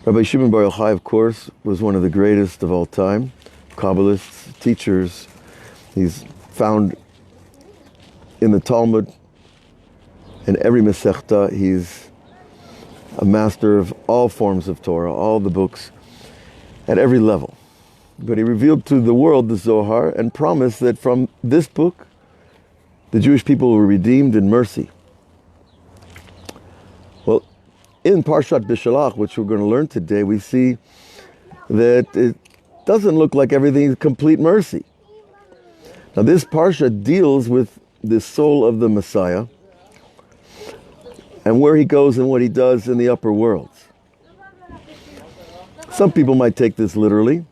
Rabbi Shimon Bar Yochai, of course, was one of the greatest of all time, Kabbalists, teachers. He's found in the Talmud, in every Masechta. He's a master of all forms of Torah, all the books, at every level. But he revealed to the world the Zohar and promised that from this book, the Jewish people were redeemed in mercy. Well, in Parshat Beshalach, which we're going to learn today, we see that it doesn't look like everything is complete mercy. Now, this Parsha deals with the soul of the Messiah and where he goes and what he does in the upper worlds. Some people might take this literally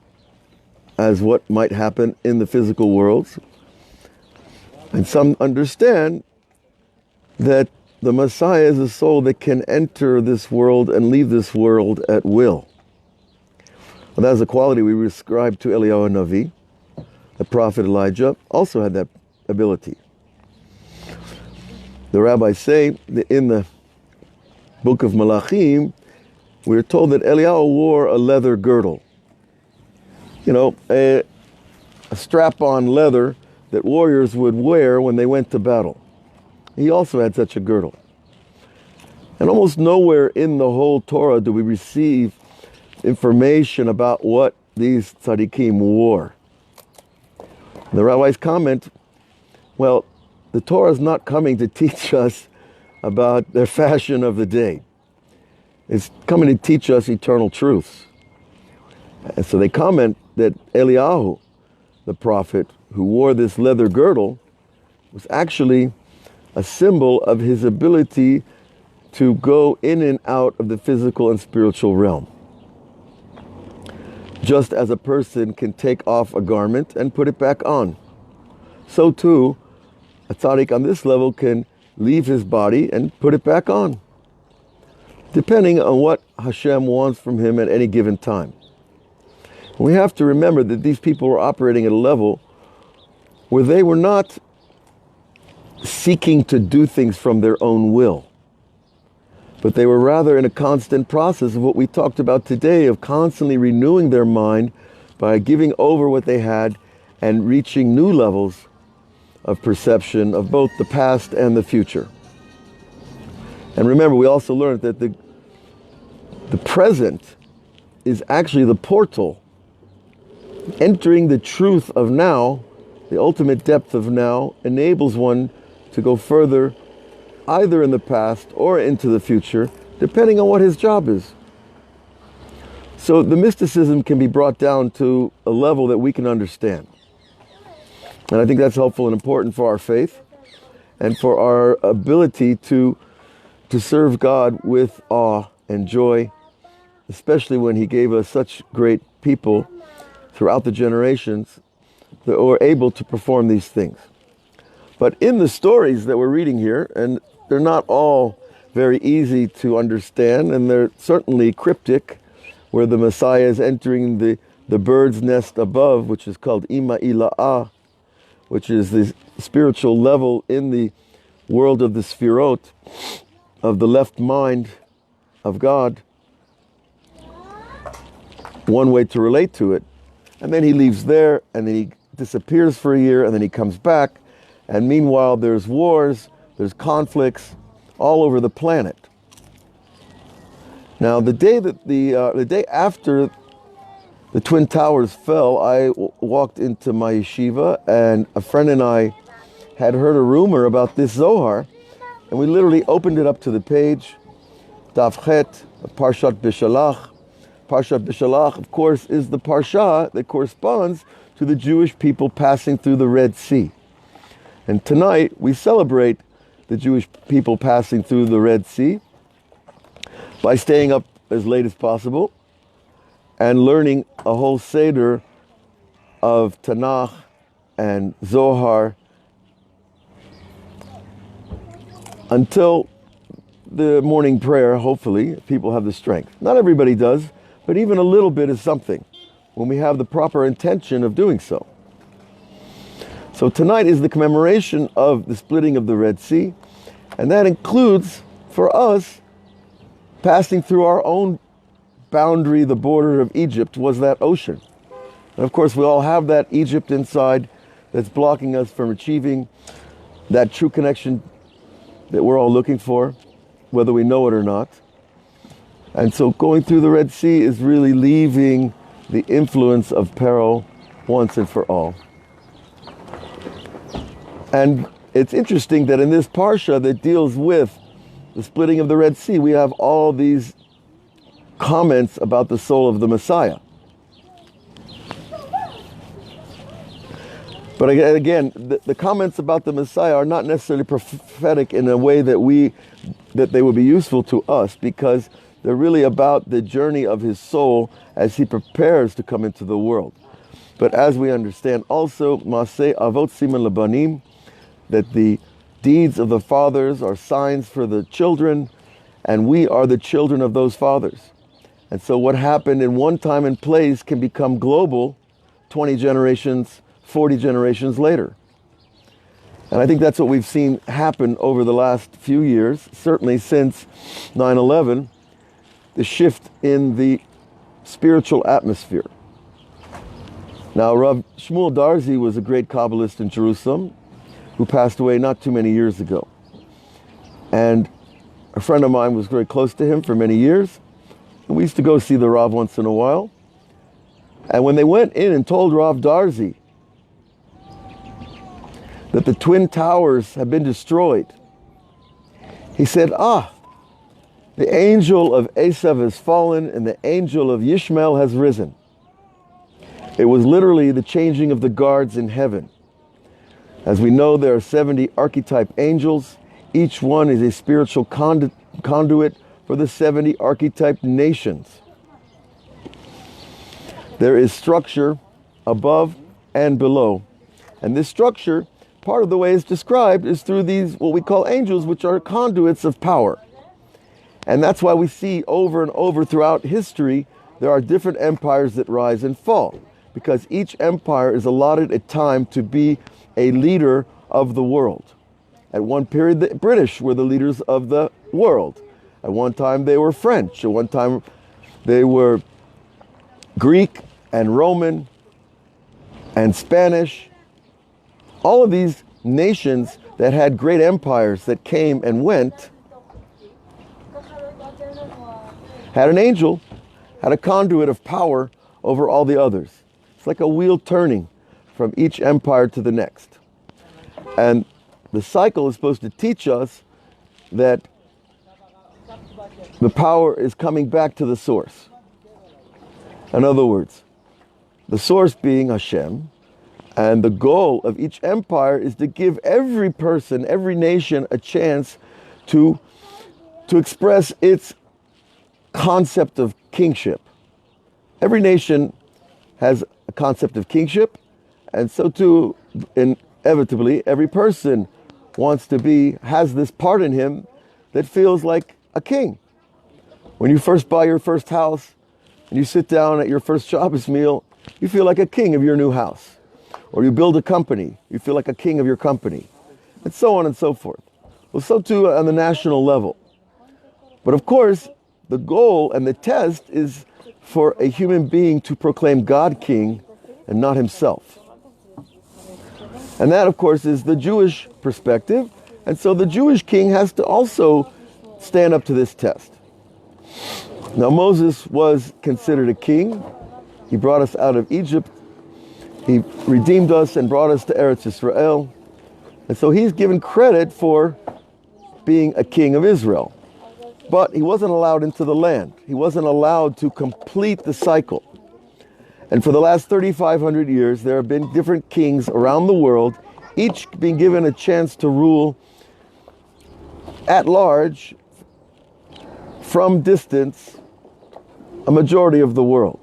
as what might happen in the physical worlds. And some understand that the Messiah is a soul that can enter this world and leave this world at will. And that is a quality we ascribe to Eliyahu Navi. The prophet Elijah also had that ability. The rabbis say that in the book of Malachim, we're told that Eliyahu wore a leather girdle. You know, a strap-on leather that warriors would wear when they went to battle. He also had such a girdle. And almost nowhere in the whole Torah do we receive information about what these tzaddikim wore. The rabbis comment, well, the Torah is not coming to teach us about their fashion of the day. It's coming to teach us eternal truths. And so they comment that Eliyahu, the prophet, who wore this leather girdle, was actually a symbol of his ability to go in and out of the physical and spiritual realm. Just as a person can take off a garment and put it back on, so too, a tzaddik on this level can leave his body and put it back on, depending on what Hashem wants from him at any given time. We have to remember that these people were operating at a level where they were not seeking to do things from their own will, but they were rather in a constant process of what we talked about today, of constantly renewing their mind by giving over what they had and reaching new levels of perception of both the past and the future. And remember, we also learned that the present is actually the portal. Entering the truth of now, the ultimate depth of now, enables one to go further either in the past or into the future, depending on what his job is. So the mysticism can be brought down to a level that we can understand. And I think that's helpful and important for our faith and for our ability to serve God with awe and joy, especially when he gave us such great people throughout the generations that were able to perform these things. But in the stories that we're reading here, and they're not all very easy to understand, and they're certainly cryptic, where the Messiah is entering the bird's nest above, which is called Ima Ila'ah, which is the spiritual level in the world of the Sfirot, of the left mind of God. One way to relate to it. And then he leaves there, and then he disappears for a year, and then he comes back. And meanwhile, there's wars, there's conflicts all over the planet. Now, the day after the Twin Towers fell, I walked into my yeshiva, and a friend and I had heard a rumor about this Zohar, and we literally opened it up to the page, Daf Chet, Parshat Beshalach. Parshat Beshalach, of course, is the parsha that corresponds to the Jewish people passing through the Red Sea. And tonight, we celebrate the Jewish people passing through the Red Sea by staying up as late as possible and learning a whole Seder of Tanakh and Zohar until the morning prayer, hopefully, people have the strength. Not everybody does, but even a little bit is something when we have the proper intention of doing so. So tonight is the commemoration of the splitting of the Red Sea, and that includes, for us, passing through our own boundary, the border of Egypt was that ocean. And of course, we all have that Egypt inside that's blocking us from achieving that true connection that we're all looking for, whether we know it or not. And so going through the Red Sea is really leaving the influence of peril once and for all. And it's interesting that in this parsha that deals with the splitting of the Red Sea, we have all these comments about the soul of the Messiah. But again, the comments about the Messiah are not necessarily prophetic in a way that they would be useful to us, because they're really about the journey of his soul as he prepares to come into the world. But as we understand also, Maseh Avot Siman Labanim, that the deeds of the fathers are signs for the children, and we are the children of those fathers. And so what happened in one time and place can become global 20 generations, 40 generations later. And I think that's what we've seen happen over the last few years, certainly since 9/11, the shift in the spiritual atmosphere. Now, Rav Shmuel Darzi was a great Kabbalist in Jerusalem who passed away not too many years ago. And a friend of mine was very close to him for many years. And we used to go see the Rav once in a while. And when they went in and told Rav Darzi that the Twin Towers have been destroyed, he said, the angel of Esav has fallen and the angel of Ishmael has risen. It was literally the changing of the guards in heaven. As we know, there are 70 archetype angels. Each one is a spiritual conduit for the 70 archetype nations. There is structure above and below. And this structure, part of the way it's described is through these, what we call angels, which are conduits of power. And that's why we see over and over throughout history, there are different empires that rise and fall, because each empire is allotted a time to be a leader of the world. At one period, the British were the leaders of the world. At one time, they were French. At one time, they were Greek and Roman and Spanish. All of these nations that had great empires that came and went had an angel, had a conduit of power over all the others. It's like a wheel turning from each empire to the next. And the cycle is supposed to teach us that the power is coming back to the source. In other words, the source being Hashem, and the goal of each empire is to give every person, every nation, a chance to express its concept of kingship. Every nation has a concept of kingship, and so too, inevitably, every person has this part in him that feels like a king. When you first buy your first house and you sit down at your first Shabbos meal, you feel like a king of your new house. Or you build a company, you feel like a king of your company, and so on and so forth. Well, so too on the national level. But of course, the goal and the test is for a human being to proclaim God king and not himself. And that, of course, is the Jewish perspective. And so the Jewish king has to also stand up to this test. Now, Moses was considered a king. He brought us out of Egypt. He redeemed us and brought us to Eretz Israel. And so he's given credit for being a king of Israel. But he wasn't allowed into the land. He wasn't allowed to complete the cycle. And for the last 3,500 years, there have been different kings around the world, each being given a chance to rule at large, from distance, a majority of the world.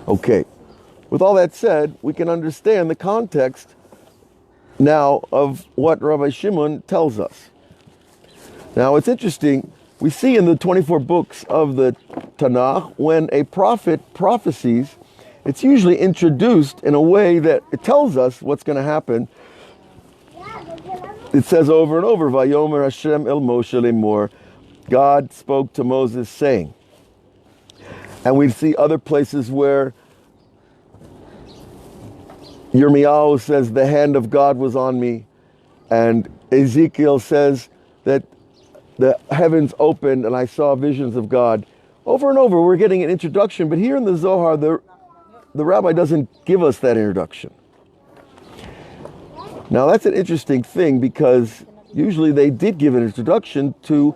Okay. With all that said, we can understand the context now of what Rabbi Shimon tells us. Now, it's interesting. We see in the 24 books of the Tanakh, when a prophet prophesies, it's usually introduced in a way that it tells us what's going to happen. It says over and over, Vayomer Hashem el Moshe lemor, God spoke to Moses saying. And we see other places where Yirmiyahu says the hand of God was on me, and Ezekiel says that the heavens opened and I saw visions of God. Over and over we're getting an introduction, but here in the Zohar the rabbi doesn't give us that introduction. Now that's an interesting thing, because usually they did give an introduction to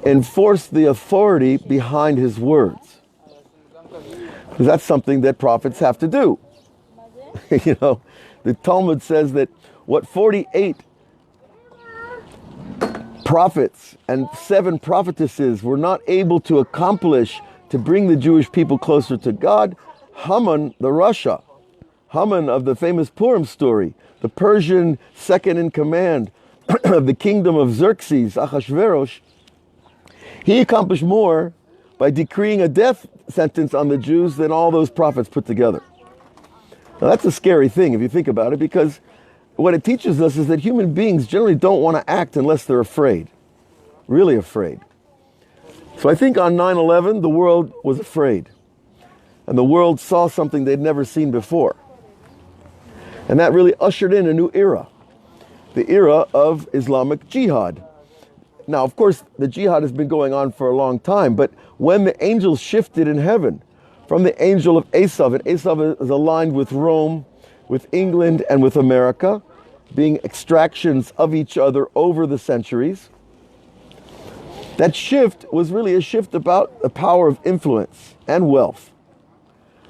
enforce the authority behind his words. Because that's something that prophets have to do. You know, the Talmud says that what 48 prophets and 7 prophetesses were not able to accomplish to bring the Jewish people closer to God, Haman, the Rasha, Haman of the famous Purim story, the Persian second in command of the kingdom of Xerxes, Achashverosh, he accomplished more by decreeing a death sentence on the Jews than all those prophets put together. Now that's a scary thing if you think about it, because what it teaches us is that human beings generally don't want to act unless they're afraid, really afraid. So I think on 9/11, the world was afraid. And the world saw something they'd never seen before. And that really ushered in a new era, the era of Islamic jihad. Now, of course, the jihad has been going on for a long time, but when the angels shifted in heaven from the angel of Esav, and Esav is aligned with Rome, with England, and with America, being extractions of each other over the centuries, that shift was really a shift about the power of influence and wealth.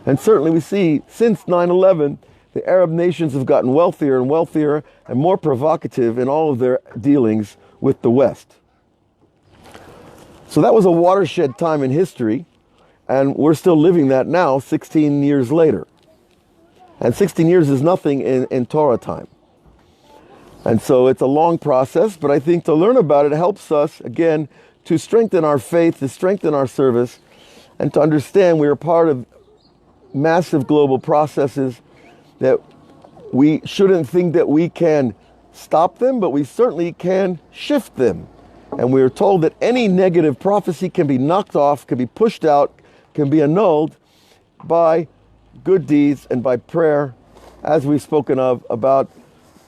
And certainly we see since 9/11, the Arab nations have gotten wealthier and wealthier and more provocative in all of their dealings with the West. So that was a watershed time in history, and we're still living that now, 16 years later. And 16 years is nothing in Torah time. And so it's a long process, but I think to learn about it helps us, again, to strengthen our faith, to strengthen our service, and to understand we are part of massive global processes, that we shouldn't think that we can stop them, but we certainly can shift them. And we are told that any negative prophecy can be knocked off, can be pushed out, can be annulled by good deeds and by prayer, as we've spoken of about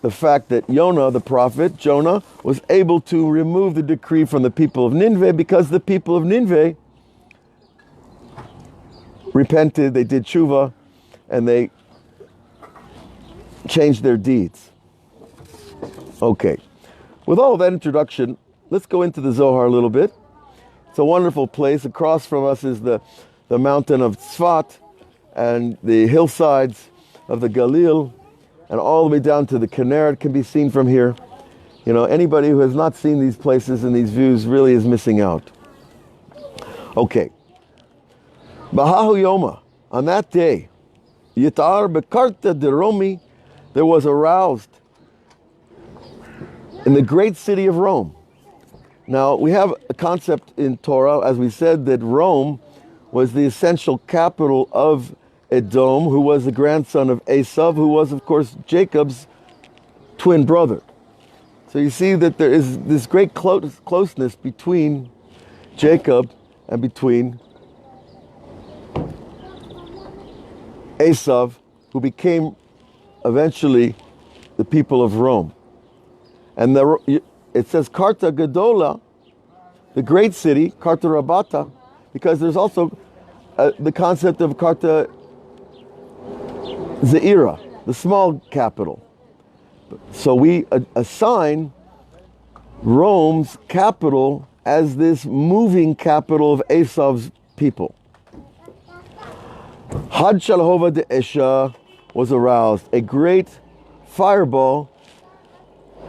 the fact that Jonah, the prophet, Jonah, was able to remove the decree from the people of Nineveh because the people of Nineveh repented, they did tshuva, and they changed their deeds. Okay, with all of that introduction, let's go into the Zohar a little bit. It's a wonderful place. Across from us is the mountain of Tzfat and the hillsides of the Galil, and all the way down to the Kinneret can be seen from here. You know, anybody who has not seen these places and these views really is missing out. Okay. Bahahu Yoma, on that day, Yitar Bekarta de Romi, there was aroused in the great city of Rome. Now, we have a concept in Torah, as we said, that Rome was the essential capital of Edom, who was the grandson of Esav, who was, of course, Jacob's twin brother. So you see that there is this great closeness between Jacob and between Esav, who became eventually the people of Rome. And it says Karta Gadola, the great city, Karta Rabata, because there's also the concept of Karta Zeira, the small capital. So we assign Rome's capital as this moving capital of Esav's people. Had Shalhova de Esha was aroused. A great fireball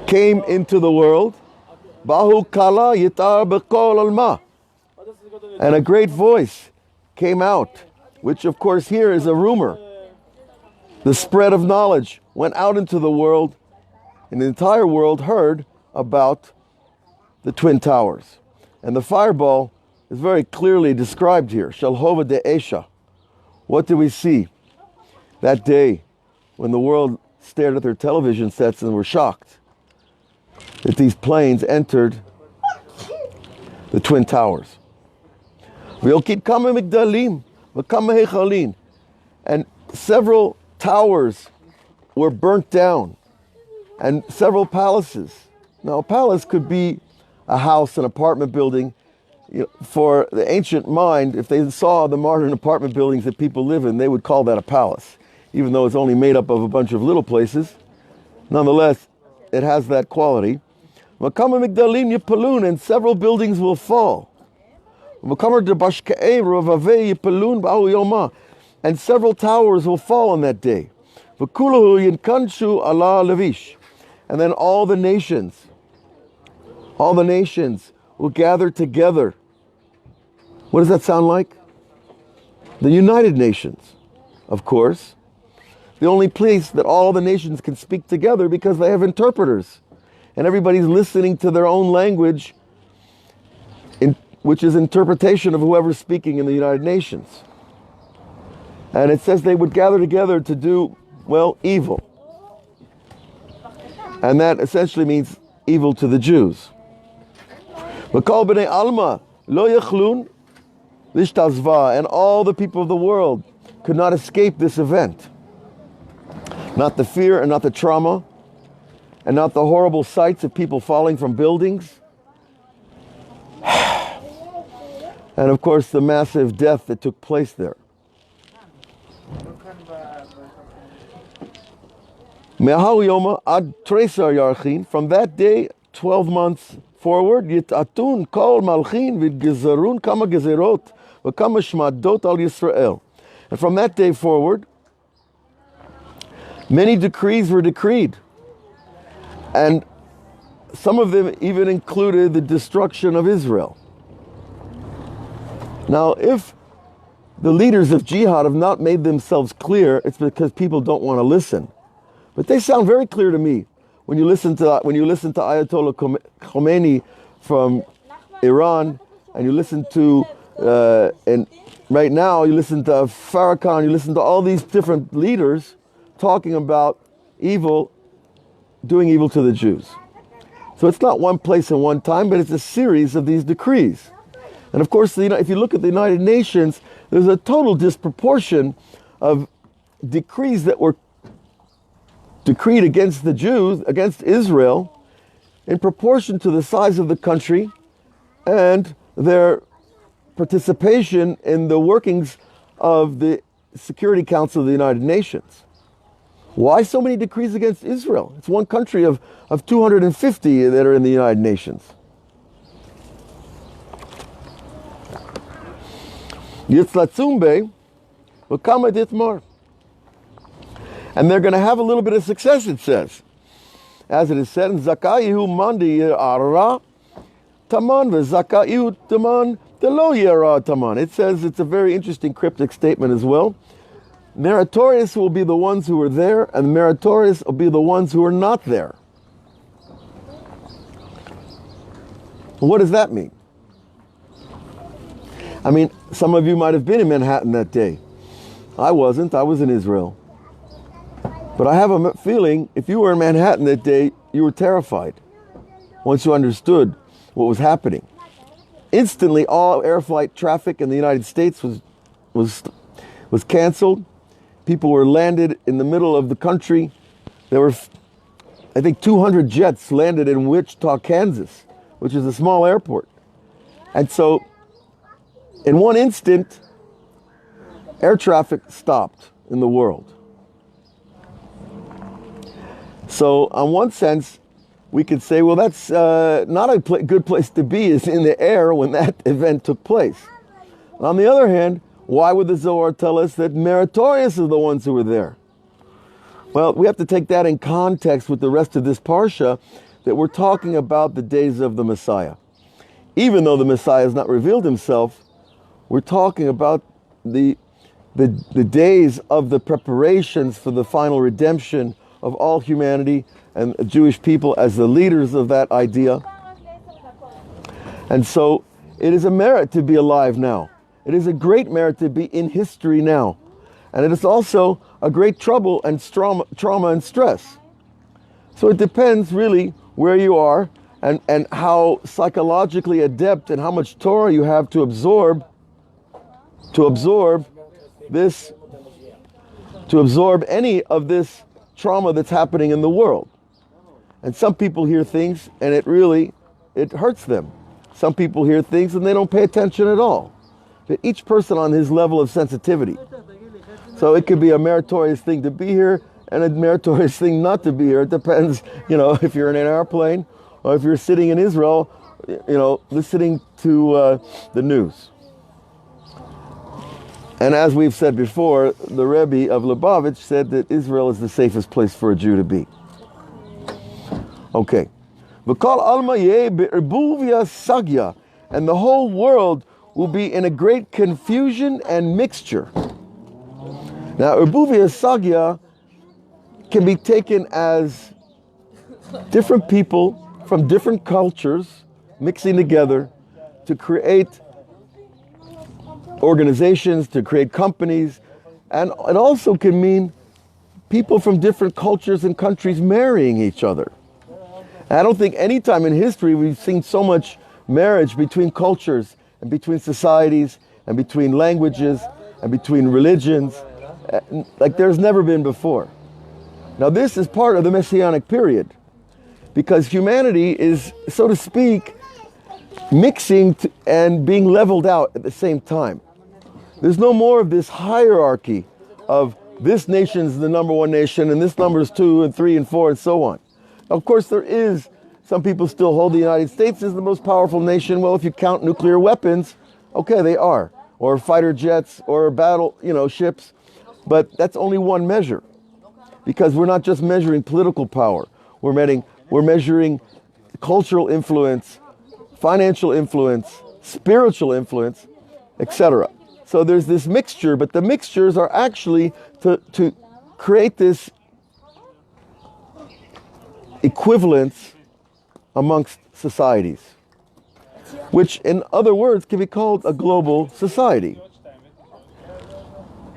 came into the world. Bahu kala yitar bekol alma. And a great voice came out, which of course here is a rumor. The spread of knowledge went out into the world, and the entire world heard about the Twin Towers. And the fireball is very clearly described here. Shalhova de Esha. What do we see that day when the world stared at their television sets and were shocked that these planes entered the Twin Towers? V'yokid kama migdalim, v'kama hechalin. And several towers were burnt down, and several palaces. Now, a palace could be a house, an apartment building. For the ancient mind, if they saw the modern apartment buildings that people live in, they would call that a palace, even though it's only made up of a bunch of little places. Nonetheless, it has that quality. Makama migdalim yipalun, and several buildings will fall. Makamar de bashka'ei ravavei yipalun ba'u yoma, and several towers will fall on that day. V'kulahu yinkanshu ala levish, and then all the nations will gather together. What does that sound like? The United Nations, of course. The only place that all the nations can speak together because they have interpreters. And everybody's listening to their own language, which is interpretation of whoever's speaking in the United Nations. And it says they would gather together to do, well, evil. And that essentially means evil to the Jews. V'kol b'nei alma lo yachlun lishtazva, and all the people of the world could not escape this event. Not the fear and not the trauma, and not the horrible sights of people falling from buildings. And of course the massive death that took place there. Me'ahu yoma ad tresar yarchin, from that day 12 months forward, yitatun kol malchin v'gezarun kama gezerot v'kama shmadot al Yisrael. And from that day forward, many decrees were decreed. And some of them even included the destruction of Israel. Now, if the leaders of jihad have not made themselves clear, it's because people don't want to listen. But they sound very clear to me. When you listen to Ayatollah Khomeini from Iran, and you listen to, and right now you listen to Farrakhan, you listen to all these different leaders talking about evil, doing evil to the Jews. So it's not one place and one time, but it's a series of these decrees. And of course, if you look at the United Nations, there's a total disproportion of decrees that were decreed against the Jews, against Israel, in proportion to the size of the country and their participation in the workings of the Security Council of the United Nations. Why so many decrees against Israel? It's one country of 250 that are in the United Nations. Yitzlatzumbe, Wakama Ditmar. And they're going to have a little bit of success, it says. As it is said in Zakayihu Mandi Ara Taman, Zakayihu Taman, Delo Yara Taman. It says, it's a very interesting cryptic statement as well. Meritorious will be the ones who are there, and meritorious will be the ones who are not there. What does that mean? I mean, some of you might have been in Manhattan that day. I wasn't. I was in Israel. But I have a feeling if you were in Manhattan that day, you were terrified once you understood what was happening. Instantly, all air flight traffic in the United States was canceled. People were landed in the middle of the country. There were, I think, 200 jets landed in Wichita, Kansas, which is a small airport. And so, in one instant, air traffic stopped in the world. So, on one sense, we could say, well, that's not a good place to be, is in the air when that event took place. On the other hand, why would the Zohar tell us that meritorious are the ones who were there? Well, we have to take that in context with the rest of this parsha, that we're talking about the days of the Messiah. Even though the Messiah has not revealed himself, we're talking about the days of the preparations for the final redemption of all humanity and Jewish people as the leaders of that idea. And so it is a merit to be alive now. It is a great merit to be in history now. And it is also a great trouble and trauma and stress. So it depends really where you are and how psychologically adept and how much Torah you have to absorb to absorb this, to absorb any of this trauma that's happening in the world. And some people hear things and it hurts them. Some people hear things and they don't pay attention at all. But each person on his level of sensitivity. So it could be a meritorious thing to be here and a meritorious thing not to be here. It depends, if you're in an airplane or if you're sitting in Israel, listening to the news. And as we've said before, the Rebbe of Lubavitch said that Israel is the safest place for a Jew to be. Okay. And the whole world will be in a great confusion and mixture. Now, Erbuvia Sagya can be taken as different people from different cultures mixing together to create organizations, to create companies, and it also can mean people from different cultures and countries marrying each other. And I don't think any time in history we've seen so much marriage between cultures and between societies and between languages and between religions like there's never been before. Now this is part of the Messianic period because humanity is, so to speak, mixing and being leveled out at the same time. There's no more of this hierarchy of this nation's the number one nation and this number is 2 and 3 and 4 and so on. Of course there is, some people still hold the United States as the most powerful nation. Well, if you count nuclear weapons, okay, they are. Or fighter jets or battle, ships. But that's only one measure. Because we're not just measuring political power. We're measuring cultural influence, financial influence, spiritual influence, etc. So there's this mixture, but the mixtures are actually to create this equivalence amongst societies, which in other words can be called a global society.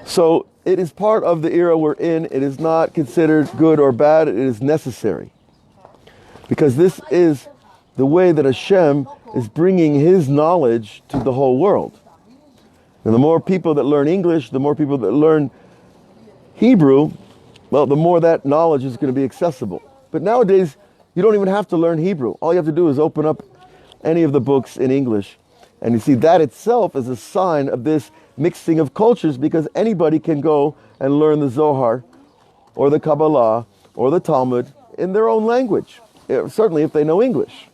So it is part of the era we're in. It is not considered good or bad. It is necessary. Because this is the way that Hashem is bringing His knowledge to the whole world. And the more people that learn English, the more people that learn Hebrew, well, the more that knowledge is going to be accessible. But nowadays, you don't even have to learn Hebrew. All you have to do is open up any of the books in English. And you see, that itself is a sign of this mixing of cultures because anybody can go and learn the Zohar or the Kabbalah or the Talmud in their own language. Certainly if they know English.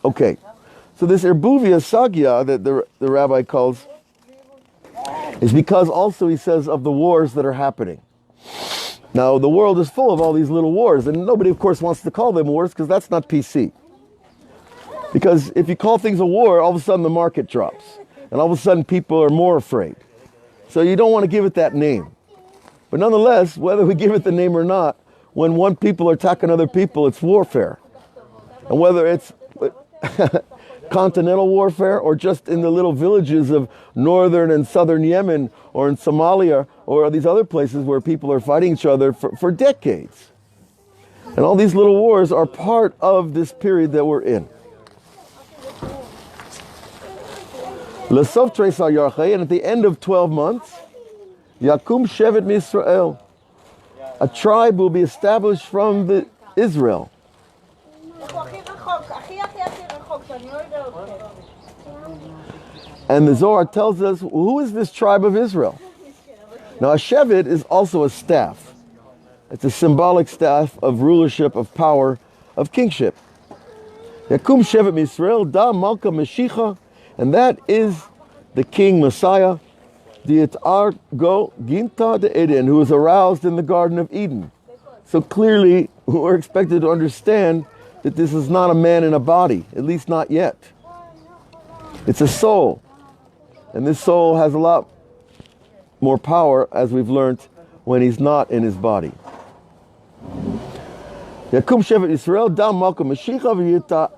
Okay, so this Erbuvia Sagya that the rabbi calls is because also he says of the wars that are happening. Now the world is full of all these little wars and nobody of course wants to call them wars because that's not PC. Because if you call things a war, all of a sudden the market drops. And all of a sudden people are more afraid. So you don't want to give it that name. But nonetheless, whether we give it the name or not, when one people are attacking other people, it's warfare. And whether it's continental warfare or just in the little villages of northern and southern Yemen or in Somalia or these other places where people are fighting each other for decades. And all these little wars are part of this period that we're in. And at the end of 12 months, Yakum Shevet Misrael, a tribe will be established from Israel. And the Zohar tells us, who is this tribe of Israel? Now a Shevet is also a staff. It's a symbolic staff of rulership, of power, of kingship. Yakum Shevet Misrael, Da Malka Meshicha, and that is the King Messiah, Diet Go Ginta de Eden, who was aroused in the Garden of Eden. So clearly, we're expected to understand that this is not a man in a body, at least not yet. It's a soul. And this soul has a lot more power, as we've learned, when he's not in his body. Yakum Shevet Yisrael, Dam Malka Mashiach v'yita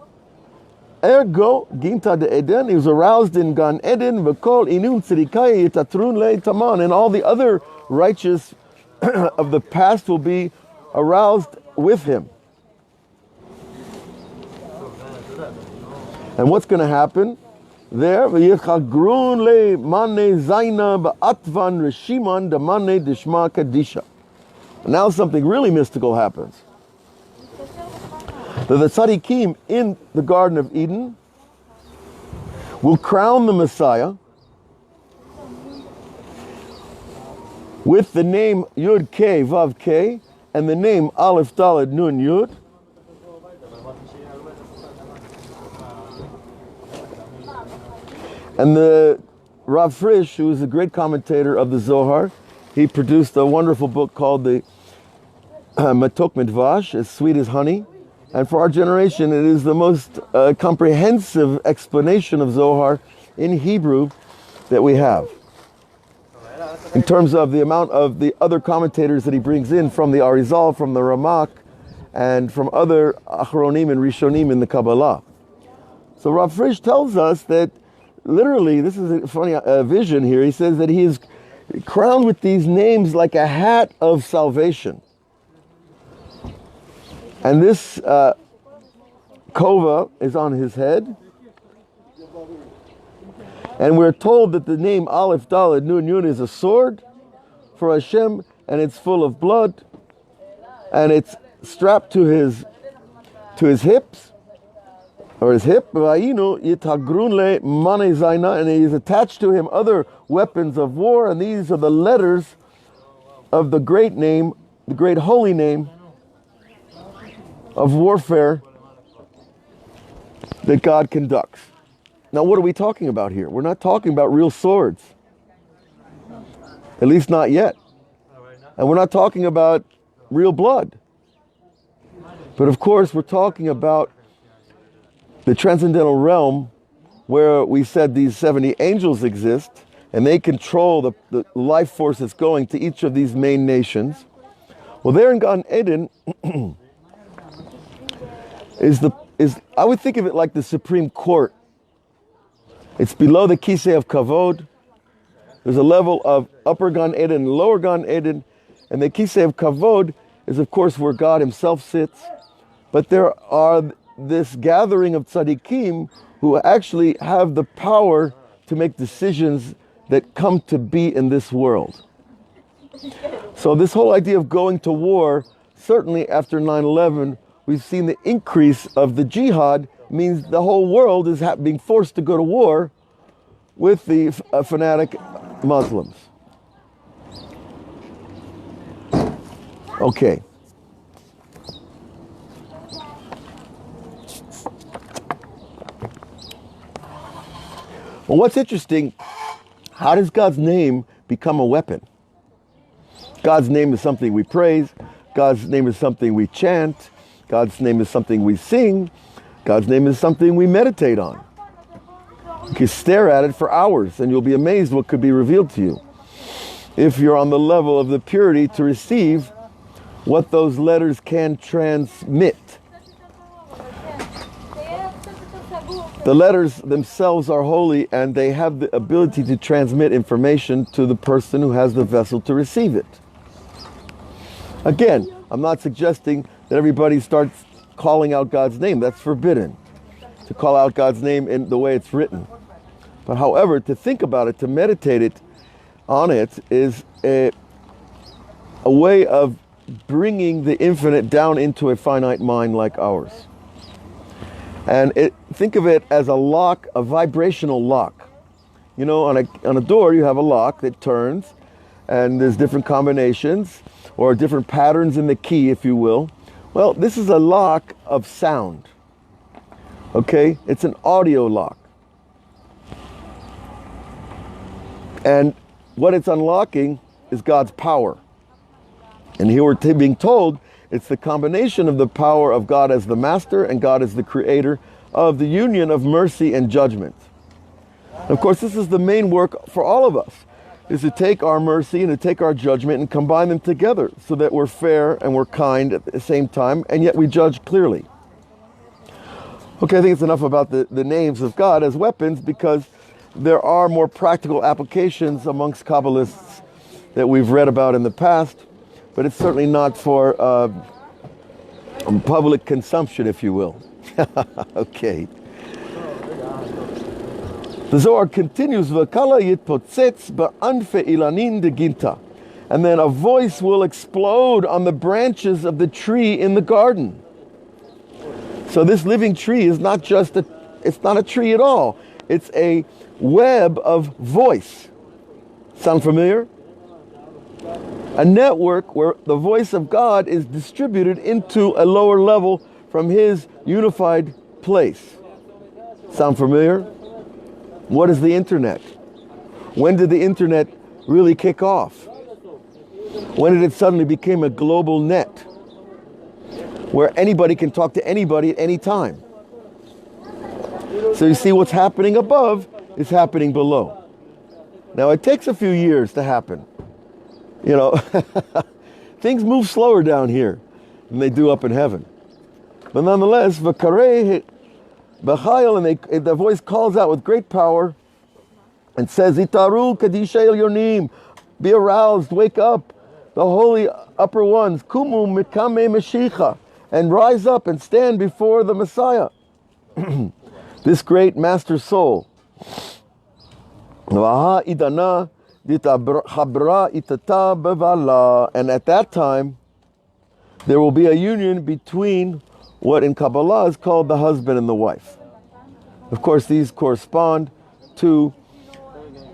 Ergo Ginta de Eden. He was aroused in Gan Eden, V'kol Inun Tzidikaya Yitatrun Le Taman, and all the other righteous of the past will be aroused with him. And what's going to happen? there, v'yichagrun le mane zayna ba'atvan reshiman damane dishma kadisha. Now something really mystical happens. That the tzaddikim in the Garden of Eden will crown the Messiah with the name Yud K Vav K and the name Aleph Daled Nun Yud. And the Rav Frisch, who is a great commentator of the Zohar, he produced a wonderful book called the Matok Midvash, as sweet as honey. And for our generation, it is the most comprehensive explanation of Zohar in Hebrew that we have. In terms of the amount of the other commentators that he brings in from the Arizal, from the Ramak, and from other Achronim and Rishonim in the Kabbalah. So Rav Frisch tells us that literally, this is a funny vision here, he says that he is crowned with these names like a hat of salvation. And this kova is on his head. And we're told that the name Aleph Daled Nun Yud is a sword for Hashem, and it's full of blood, and it's strapped to his hips, or his hip, and he is attached to him other weapons of war, and these are the letters of the great name, the great holy name of warfare that God conducts. Now, what are we talking about here? We're not talking about real swords. At least not yet. And we're not talking about real blood. But of course, we're talking about the transcendental realm where we said these 70 angels exist, and they control the life force that's going to each of these main nations. Well, there in Gan Eden, I would think of it like the Supreme Court. It's below the Kisei of Kavod. There's a level of upper Gan Eden and lower Gan Eden, and the Kisei of Kavod is, of course, where God himself sits. But there are this gathering of tzaddikim who actually have the power to make decisions that come to be in this world. So this whole idea of going to war, certainly after 9/11, we've seen the increase of the jihad, means the whole world is being forced to go to war with the fanatic Muslims. Okay. Well, what's interesting, how does God's name become a weapon? God's name is something we praise. God's name is something we chant. God's name is something we sing. God's name is something we meditate on. You can stare at it for hours and you'll be amazed what could be revealed to you if you're on the level of the purity to receive what those letters can transmit. The letters themselves are holy, and they have the ability to transmit information to the person who has the vessel to receive it. Again, I'm not suggesting that everybody starts calling out God's name. That's forbidden, to call out God's name in the way it's written. But however, to think about it, to meditate on it, is a way of bringing the infinite down into a finite mind like ours. And think of it as a lock, a vibrational lock. You know, on a door you have a lock that turns, and there's different combinations or different patterns in the key, if you will. Well, this is a lock of sound. Okay? It's an audio lock. And what it's unlocking is God's power. And here we're being told it's the combination of the power of God as the master and God as the creator of the union of mercy and judgment. And of course, this is the main work for all of us, is to take our mercy and to take our judgment and combine them together so that we're fair and we're kind at the same time, and yet we judge clearly. Okay, I think it's enough about the names of God as weapons, because there are more practical applications amongst Kabbalists that we've read about in the past, but it's certainly not for public consumption, if you will. Okay. The Zohar continues, V'kala yitpotzetz ba'anfe ilanin de ginta. And then a voice will explode on the branches of the tree in the garden. So this living tree is not just it's not a tree at all. It's a web of voice. Sound familiar? A network where the voice of God is distributed into a lower level from his unified place. Sound familiar? What is the internet? When did the internet really kick off? When did it suddenly become a global net where anybody can talk to anybody at any time? So you see, what's happening above is happening below. Now it takes a few years to happen. You know, things move slower down here than they do up in heaven. But nonetheless, v'kareh b'chayil, and the voice calls out with great power and says, Itaru kadishel yonim, be aroused, wake up, the holy upper ones, kumu mikame meshicha, and rise up and stand before the Messiah, this great master soul. Vaha idana ditchabra itata bevala, and at that time there will be a union between what in Kabbalah is called the husband and the wife. Of course, these correspond to,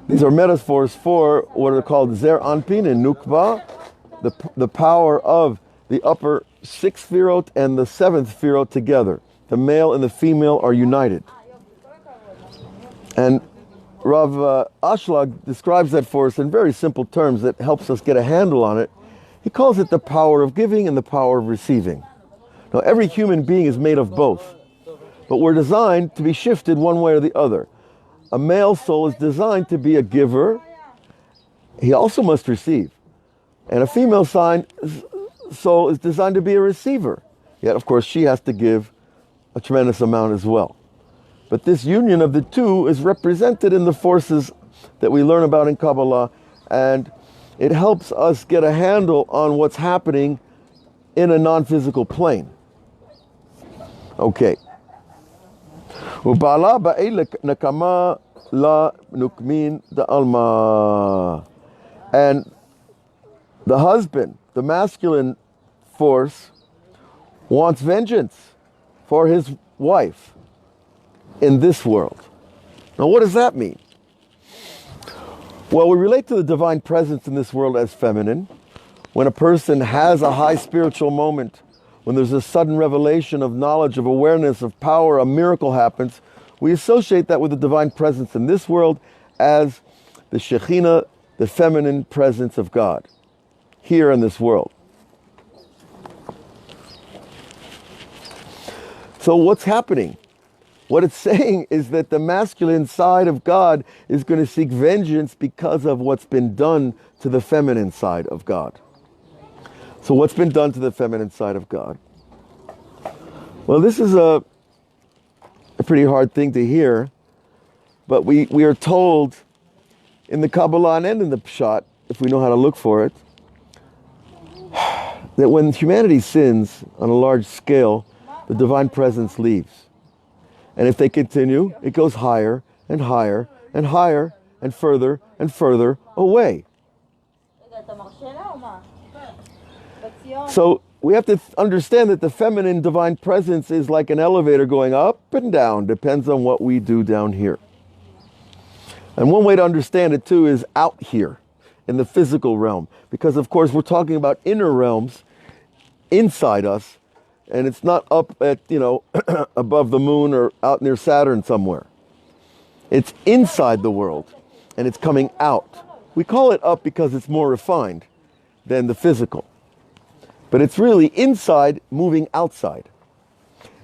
these are metaphors for what are called Zer Anpin and Nukba, the power of the upper sixth Sefirot and the seventh Sefirot together. The male and the female are united. And Rav Ashlag describes that for us in very simple terms that helps us get a handle on it. He calls it the power of giving and the power of receiving. Now, every human being is made of both, but we're designed to be shifted one way or the other. A male soul is designed to be a giver. He also must receive. And a female soul is designed to be a receiver. Yet, of course, she has to give a tremendous amount as well. But this union of the two is represented in the forces that we learn about in Kabbalah, and it helps us get a handle on what's happening in a non-physical plane. Okay. Ubala ba'elek nakama la nukmin da alma. And the husband, the masculine force, wants vengeance for his wife in this world. Now, what does that mean? Well, we relate to the divine presence in this world as feminine. When a person has a high spiritual moment, when there's a sudden revelation of knowledge, of awareness, of power, a miracle happens, we associate that with the divine presence in this world as the Shekhinah, the feminine presence of God, here in this world. So what's happening? What it's saying is that the masculine side of God is going to seek vengeance because of what's been done to the feminine side of God. So what's been done to the feminine side of God? Well, this is a pretty hard thing to hear, but we are told in the Kabbalah and in the Pshat, if we know how to look for it, that when humanity sins on a large scale, the divine presence leaves. And if they continue, it goes higher and higher and higher and further away. So we have to understand that the feminine divine presence is like an elevator going up and down, depends on what we do down here. And one way to understand it too is out here in the physical realm, because of course we're talking about inner realms inside us, and it's not up at, above the moon or out near Saturn somewhere. It's inside the world, and it's coming out. We call it up because it's more refined than the physical. But it's really inside moving outside.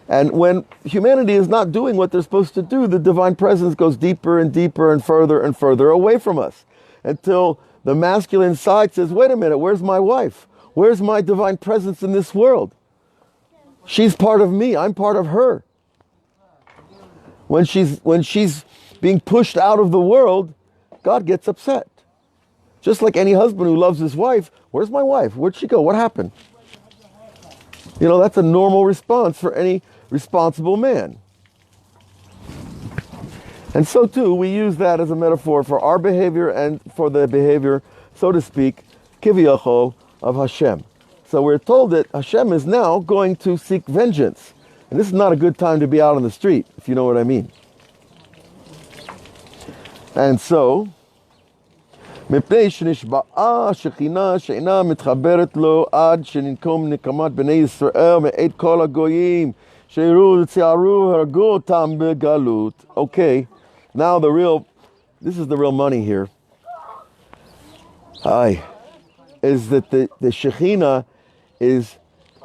And when humanity is not doing what they're supposed to do, the divine presence goes deeper and deeper and further away from us, until the masculine side says, wait a minute, where's my wife? Where's my divine presence in this world? She's part of me, I'm part of her. When she's being pushed out of the world, God gets upset. Just like any husband who loves his wife, where's my wife? Where'd she go? What happened? That's a normal response for any responsible man. And so too, we use that as a metaphor for our behavior and for the behavior, so to speak, kiviyachol, of Hashem. So we're told that Hashem is now going to seek vengeance. And this is not a good time to be out on the street, if you know what I mean. And so, מפני שנשבעה שכינה שאינה מתחברת לו עד שננקום נקמת בני ישראל מאת כל הגויים שיראו וצערו הרגו אותם בגלות. Okay, now this is the real money here. Is that the Shekhinah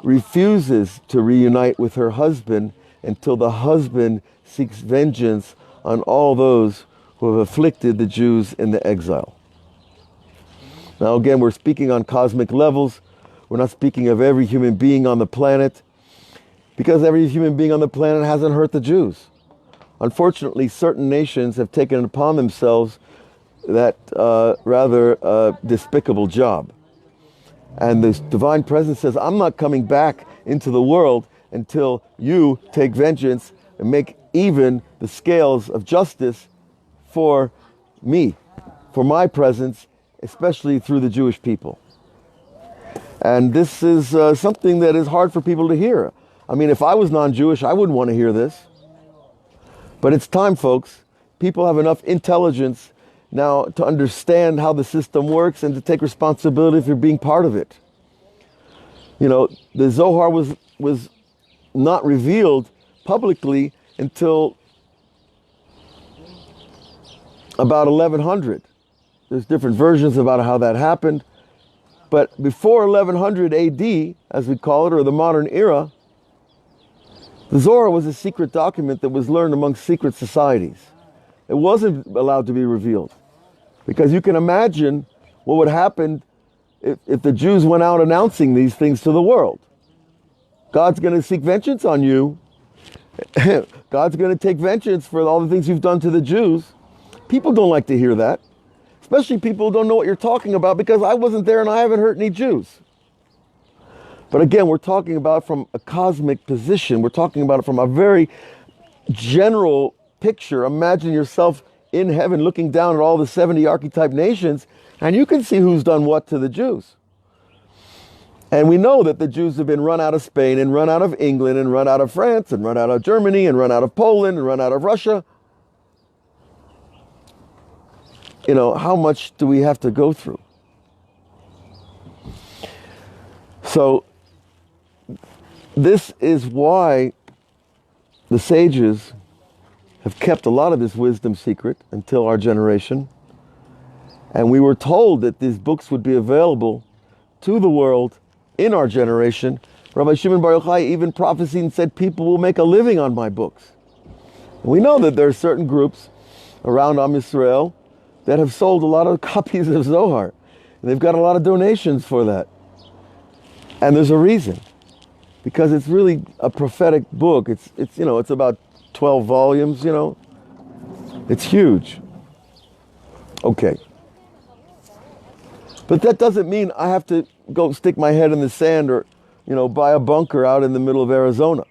refuses to reunite with her husband until the husband seeks vengeance on all those who have afflicted the Jews in the exile. Now again, we're speaking on cosmic levels. We're not speaking of every human being on the planet, because every human being on the planet hasn't hurt the Jews. Unfortunately, certain nations have taken it upon themselves that rather despicable job. And the divine presence says, I'm not coming back into the world until you take vengeance and make even the scales of justice for me, for my presence, especially through the Jewish people. And this is something that is hard for people to hear. I mean, if I was non-Jewish, I wouldn't want to hear this. But it's time, folks. People have enough intelligence now to understand how the system works and to take responsibility for being part of it. You know, the Zohar was not revealed publicly until about 1100. There's different versions about how that happened. But before 1100 AD, as we call it, or the modern era, the Zohar was a secret document that was learned among secret societies. It wasn't allowed to be revealed. Because you can imagine what would happen if the Jews went out announcing these things to the world. God's going to seek vengeance on you. God's going to take vengeance for all the things you've done to the Jews. People don't like to hear that. Especially people who don't know what you're talking about, because I wasn't there and I haven't hurt any Jews. But again, we're talking about from a cosmic position. We're talking about it from a very general picture. Imagine yourself in heaven looking down at all the 70 archetype nations, and you can see who's done what to the Jews. And we know that the Jews have been run out of Spain and run out of England and run out of France and run out of Germany and run out of Poland and run out of Russia. You know, how much do we have to go through? So this is why the sages have kept a lot of this wisdom secret until our generation. And we were told that these books would be available to the world in our generation. Rabbi Shimon Bar Yochai even prophesied and said, people will make a living on my books. And we know that there are certain groups around Am Yisrael that have sold a lot of copies of Zohar. And they've got a lot of donations for that. And there's a reason. Because it's really a prophetic book. It's about 12 volumes, It's huge. Okay. But that doesn't mean I have to go stick my head in the sand or, buy a bunker out in the middle of Arizona.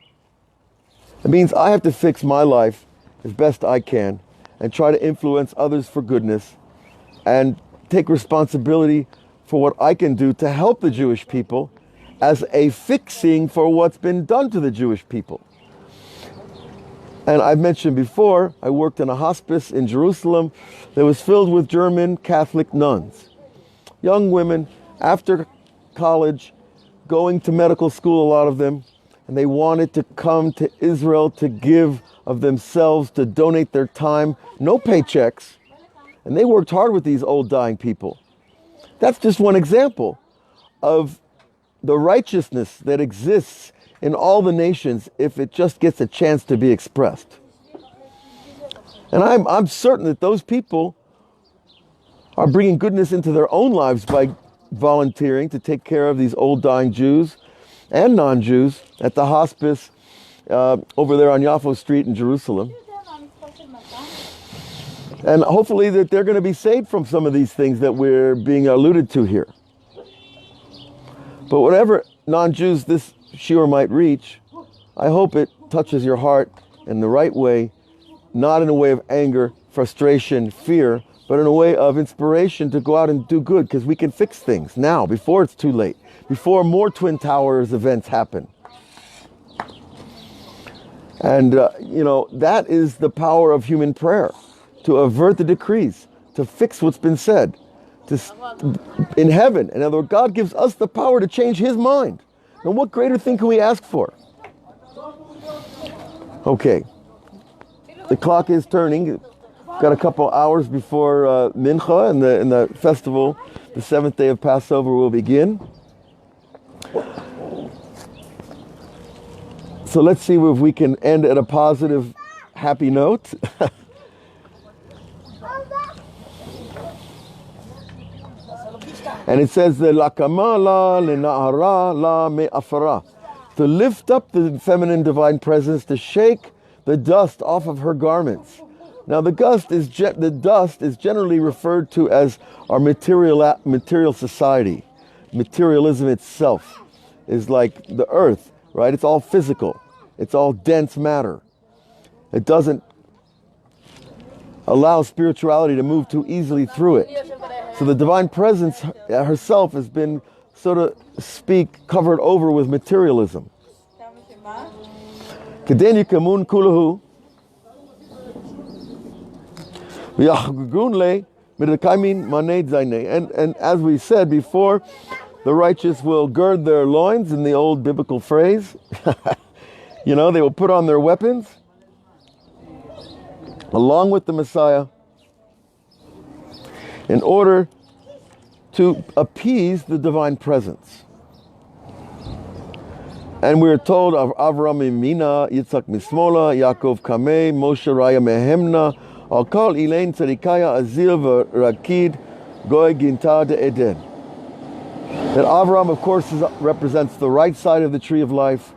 It means I have to fix my life as best I can and try to influence others for goodness and take responsibility for what I can do to help the Jewish people as a fixing for what's been done to the Jewish people. And I've mentioned before, I worked in a hospice in Jerusalem that was filled with German Catholic nuns. Young women, after college, going to medical school, a lot of them, and they wanted to come to Israel to give of themselves, to donate their time, no paychecks. And they worked hard with these old dying people. That's just one example of the righteousness that exists in all the nations if it just gets a chance to be expressed. And I'm certain that those people are bringing goodness into their own lives by volunteering to take care of these old dying Jews and non-Jews at the hospice over there on Yafo Street in Jerusalem. And hopefully that they're going to be saved from some of these things that we're being alluded to here. But whatever non-Jews this shiur might reach, I hope it touches your heart in the right way not in a way of anger, frustration, fear, but in a way of inspiration to go out and do good, because we can fix things now, before it's too late, before more Twin Towers events happen. And, that is the power of human prayer, to avert the decrees, to fix what's been said, in heaven. In other words, God gives us the power to change his mind. And what greater thing can we ask for? Okay. The clock is turning. Got a couple hours before Mincha, and the festival, the 7th day of Passover, will begin. So let's see if we can end at a positive, happy note. And it says, "Lakama la lena'ara la me'afara," to lift up the feminine divine presence, to shake the dust off of her garments. Now, the dust is generally referred to as our material society. Materialism itself is like the earth, right? It's all physical. It's all dense matter. It doesn't allow spirituality to move too easily through it. So the divine presence herself has been, so to speak, covered over with materialism. And as we said before, the righteous will gird their loins, in the old biblical phrase. They will put on their weapons along with the Messiah in order to appease the divine presence. And we're told of Avraham Mina, Yitzhak Mismola, Yaakov Kameh, Moshe Raya Mehemna, Al-Kal Elaine Tzadikaya Azil Rakid Goy Ginta de Eden. That Avraham, of course, represents the right side of the tree of life,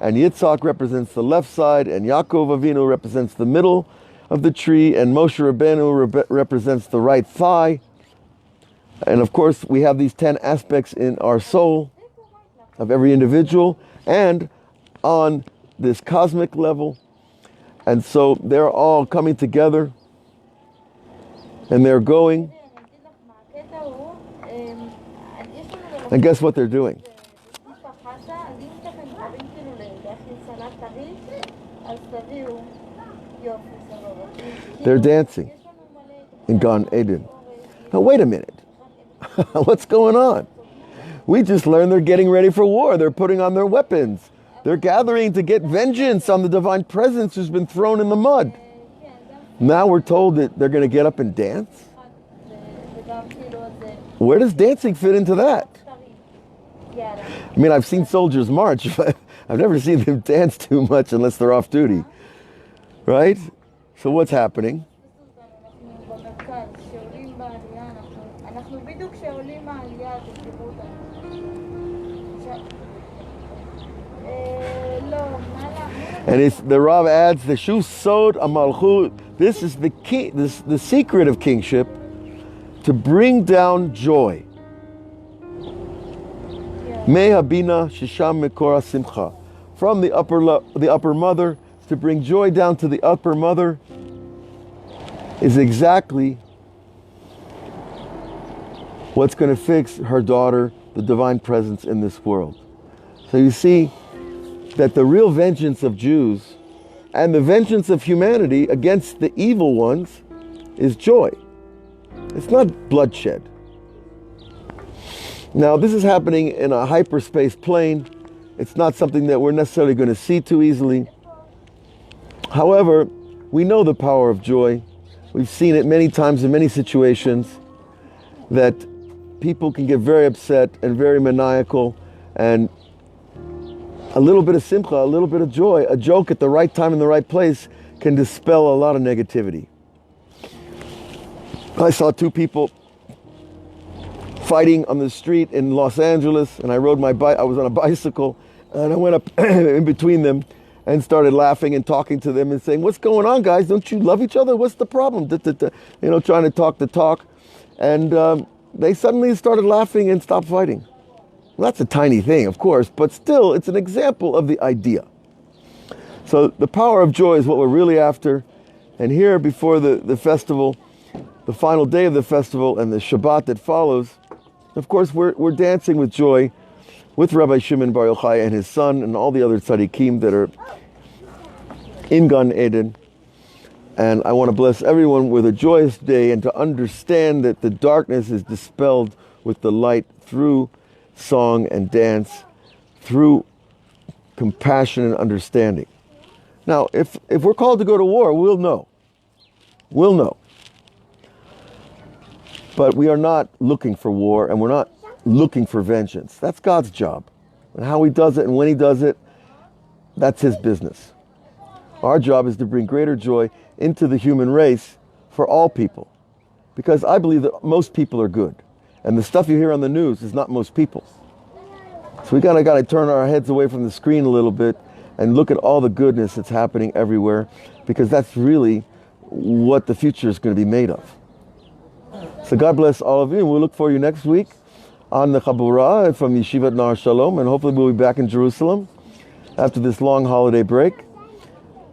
and Yitzhak represents the left side, and Yaakov Avinu represents the middle of the tree, and Moshe Rabbeinu represents the right thigh. And of course, we have these 10 aspects in our soul of every individual and on this cosmic level. And so they're all coming together, and they're going. And guess what they're doing? They're dancing in Gan Eden. Now wait a minute. What's going on? We just learned they're getting ready for war. They're putting on their weapons. They're gathering to get vengeance on the divine presence who's been thrown in the mud. Now we're told that they're going to get up and dance? Where does dancing fit into that? I mean, I've seen soldiers march, but I've never seen them dance too much unless they're off duty. Right? So what's happening? And the Rav adds, the Shu Sod Amalchut. This is the key, the secret of kingship, to bring down joy. Mehabina Shisham Mekora Simcha. From the upper mother, to bring joy down to the upper mother, is exactly what's going to fix her daughter, the divine presence in this world. So you see that the real vengeance of Jews and the vengeance of humanity against the evil ones is joy. It's not bloodshed. Now, this is happening in a hyperspace plane. It's not something that we're necessarily going to see too easily. However, we know the power of joy. We've seen it many times in many situations, that people can get very upset and very maniacal, and a little bit of simcha, a little bit of joy, a joke at the right time in the right place can dispel a lot of negativity. I saw two people fighting on the street in Los Angeles, and I rode my bike. I was on a bicycle, and I went up in between them and started laughing and talking to them and saying, "What's going on, guys? Don't you love each other? What's the problem?" Trying to talk the talk. And they suddenly started laughing and stopped fighting. Well, that's a tiny thing, of course, but still, it's an example of the idea. So the power of joy is what we're really after, And here, before the festival, the final day of the festival and the Shabbat that follows, of course, we're dancing with joy with Rabbi Shimon Bar Yochai and his son and all the other tzaddikim that are in Gan Eden. And I want to bless everyone with a joyous day and to understand that the darkness is dispelled with the light through song and dance, through compassion and understanding. Now, if we're called to go to war, we'll know. We'll know. But we are not looking for war, and we're not looking for vengeance. That's God's job. And how he does it and when he does it, that's his business. Our job is to bring greater joy into the human race for all people. Because I believe that most people are good. And the stuff you hear on the news is not most people. So we gotta turn our heads away from the screen a little bit and look at all the goodness that's happening everywhere, because that's really what the future is going to be made of. So God bless all of you, and we'll look for you next week on the Chabura from Yeshivat Nar Shalom, and hopefully we'll be back in Jerusalem after this long holiday break.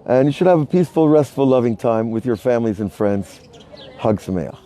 And you should have a peaceful, restful, loving time with your families and friends. Hag Sameach.